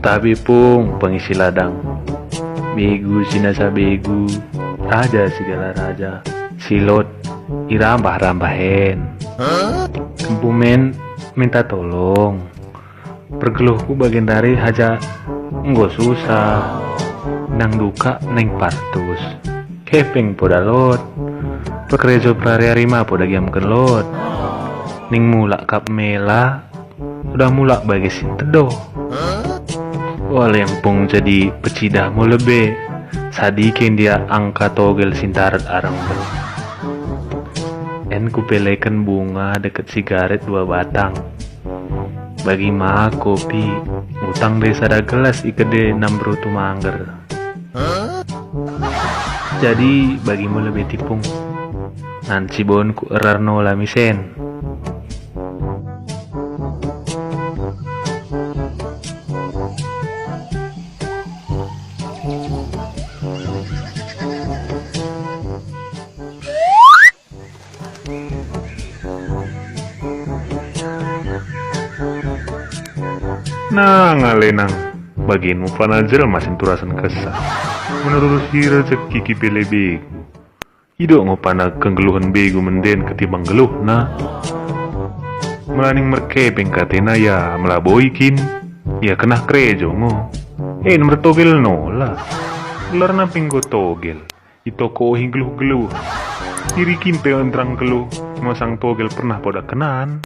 Stabi pung pengisi ladang, begu sinasa begu, raja segala raja, silot irambah-rambahen. Kempumen minta tolong, pergeluhku bagian dari haja nggo susah, nang duka neng partus, kepeng poda lot, pekerja prari mah poda giam kelot, ning mulak kap mela, udah mulak bagi sintedo. Wal yang pung jadi pecidah mau lebih sadikin dia angka togel sintaret arang ben. En kupelekan bunga deket sigaret 2 batang. Bagi mah kopi utang desa da gelas ikede 6 brutu mangger. Jadi bagimu lebih tipung nan cibon ku erarno lamisen. Nah ngalenang bagianmu panajel masin turasan kesah menurut si rezeki kipele begu ido ngopana kenggeluhan begu menden ketimbang geluh nah melaning merkepeng katena ya melaboikin ya kena krejo ngo nomor togel nola gelar namping go togel itoko hinggeluh-geluh irikin te entrang geluh masang togel pernah poda kenan.